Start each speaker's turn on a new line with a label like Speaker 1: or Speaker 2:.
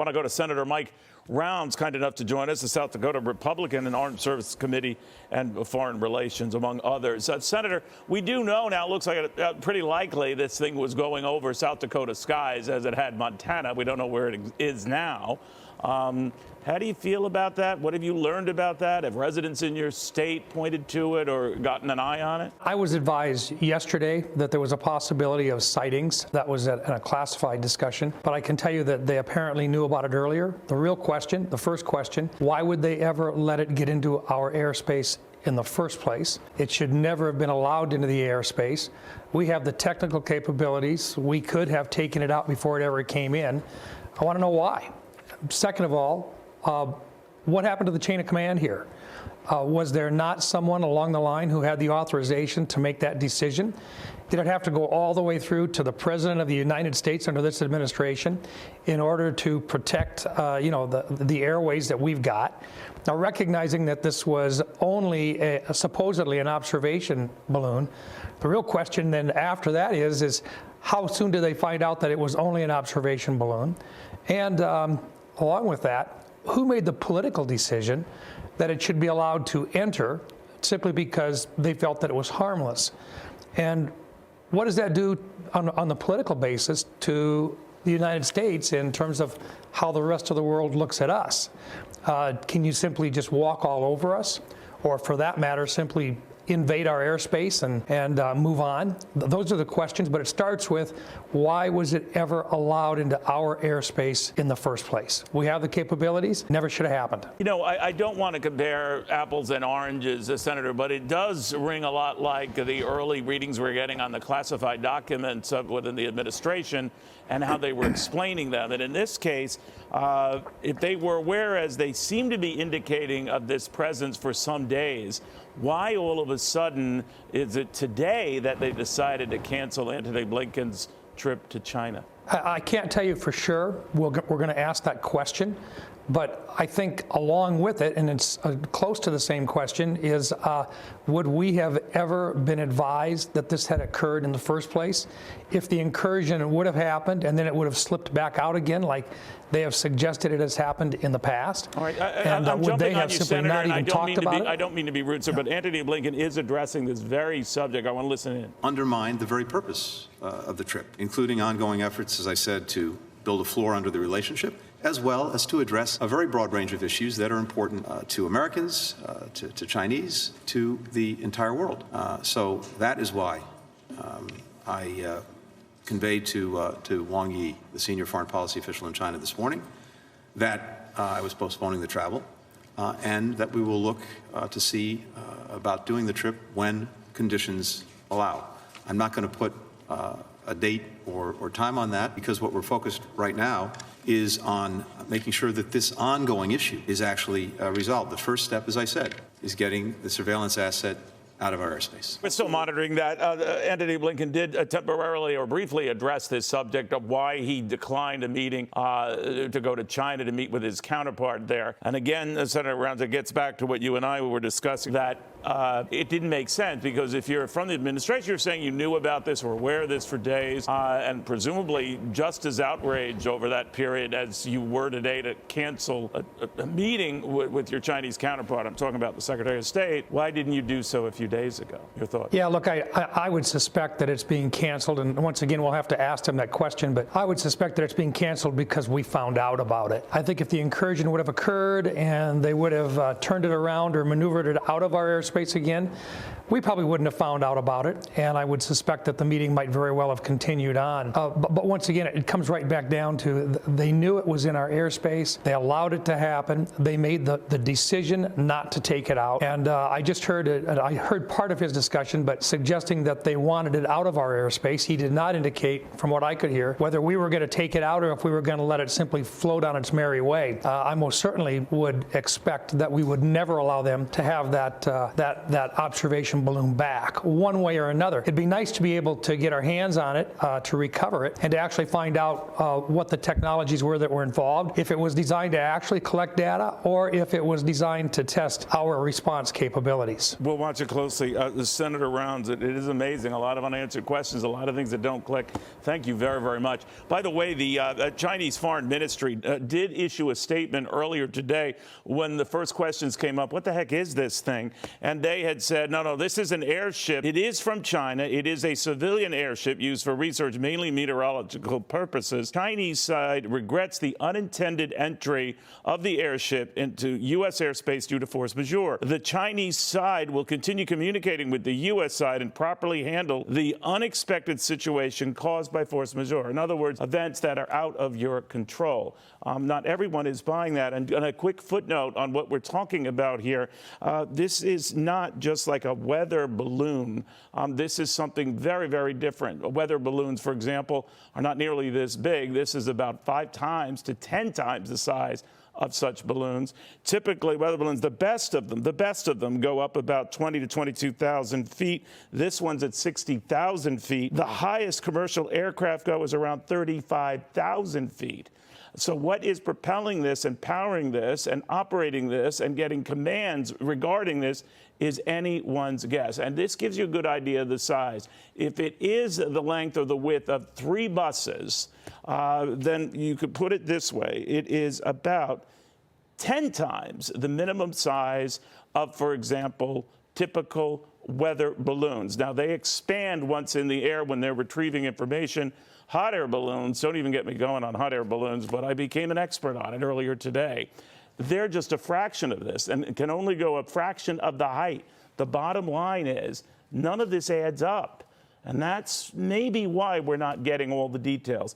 Speaker 1: I want to go to Senator Mike Rounds, kind enough to join us, the South Dakota Republican and Armed Services Committee and Foreign Relations, among others. Senator, we do know now, it looks like pretty likely this thing was going over South Dakota skies as it had Montana. We don't know where it is now. How do you feel about that? What have you learned about that? Have residents in your state pointed to it or gotten an eye on it?
Speaker 2: I was advised yesterday that there was a possibility of sightings. That was in a classified discussion. But I can tell you that they apparently knew about it earlier. The real question, the first question, why would they ever let it get into our airspace in the first place? It should never have been allowed into the airspace. We have the technical capabilities. We could have taken it out before it ever came in. I want to know why. Second of all, what happened to the chain of command here? Was there not someone along the line who had the authorization to make that decision? Did it have to go all the way through to the President of the United States under this administration in order to protect, the airways that we've got? Now, recognizing that this was only supposedly an observation balloon, the real question then after that is how soon do they find out that it was only an observation balloon? And along with that, who made the political decision that it should be allowed to enter simply because they felt that it was harmless? And what does that do on the political basis to the United States in terms of how the rest of the world looks at us? Can you simply just walk all over us? Or for that matter, simply invade our airspace and move on? Those are the questions, but it starts with why was it ever allowed into our airspace in the first place? We have the capabilities, never should have happened.
Speaker 1: You know, I don't want to compare apples and oranges, Senator, but it does ring a lot like the early readings we're getting on the classified documents within the administration and how they were explaining them. And in this case, if they were aware, as they seem to be indicating, of this presence for some days, why all of a sudden is it today that they decided to cancel Antony Blinken's trip to China?
Speaker 2: I can't tell you for sure. We're going to ask that question. But I think along with it, and it's close to the same question, is would we have ever been advised that this had occurred in the first place? If the incursion would have happened and then it would have slipped back out again, like they have suggested it has happened in the past,
Speaker 1: all right,
Speaker 2: and would they have simply not even talked about it?
Speaker 1: I don't mean to be rude, sir, but Antony Blinken is addressing this very subject. I want to listen in.
Speaker 3: Undermined the very purpose of the trip, including ongoing efforts, as I said, to build a floor under the relationship, as well as to address a very broad range of issues that are important to Americans, to Chinese, to the entire world. So that is why I conveyed to Wang Yi, the senior foreign policy official in China this morning, that I was postponing the travel and that we will look to see about doing the trip when conditions allow. I'm not going to put a date or time on that, because what we're focused right now is on making sure that this ongoing issue is actually resolved. The first step, as I said, is getting the surveillance asset out of our airspace.
Speaker 1: We're still monitoring that. Antony Blinken did temporarily or briefly address this subject of why he declined a meeting to go to China to meet with his counterpart there. And again, Senator Rounds, it gets back to what you and I were discussing, that it didn't make sense, because if you're from the administration, you're saying you knew about this or aware of this for days, and presumably just as outraged over that period as you were today to cancel a meeting with your Chinese counterpart. I'm talking about the Secretary of State. Why didn't you do so a few days ago? Your thoughts?
Speaker 2: Yeah, look, I would suspect that it's being canceled, and once again, we'll have to ask them that question, but I would suspect that it's being canceled because we found out about it. I think if the incursion would have occurred and they would have turned it around or maneuvered it out of our airspace again, we probably wouldn't have found out about it, and I would suspect that the meeting might very well have continued on. But once again, it comes right back down to they knew it was in our airspace. They allowed it to happen. They made the decision not to take it out. And I just heard I heard part of his discussion, but suggesting that they wanted it out of our airspace. He did not indicate, from what I could hear, whether we were going to take it out or if we were going to let it simply float on its merry way. I most certainly would expect that we would never allow them to have that that observation balloon back one way or another. It'd be nice to be able to get our hands on it, to recover it, and to actually find out what the technologies were that were involved, if it was designed to actually collect data, or if it was designed to test our response capabilities.
Speaker 1: We'll watch it closely. The Senator Rounds, it is amazing. A lot of unanswered questions, a lot of things that don't click. Thank you very, very much. By the way, the Chinese Foreign Ministry did issue a statement earlier today when the first questions came up. What the heck is this thing? And they had said, no, this is an airship. It is from China. It is a civilian airship used for research, mainly meteorological purposes. Chinese side regrets the unintended entry of the airship into U.S. airspace due to force majeure. The Chinese side will continue communicating with the U.S. side and properly handle the unexpected situation caused by force majeure. In other words, events that are out of your control. Not everyone is buying that. And a quick footnote on what we're talking about here. This is not just like a weather balloon. This is something very, very different. Weather balloons, for example, are not nearly this big. This is about 5 times to 10 times the size of such balloons. Typically, weather balloons, the best of them go up about 20 to 22,000 feet. This one's at 60,000 feet. The highest commercial aircraft go is around 35,000 feet. So what is propelling this and powering this and operating this and getting commands regarding this is anyone's guess. And this gives you a good idea of the size. If it is the length or the width of 3 buses, then you could put it this way. It is about 10 times the minimum size of, for example, typical weather balloons. Now, they expand once in the air when they're retrieving information. Hot air balloons, don't even get me going on hot air balloons, but I became an expert on it earlier today. They're just a fraction of this and can only go a fraction of the height. The bottom line is none of this adds up. And that's maybe why we're not getting all the details.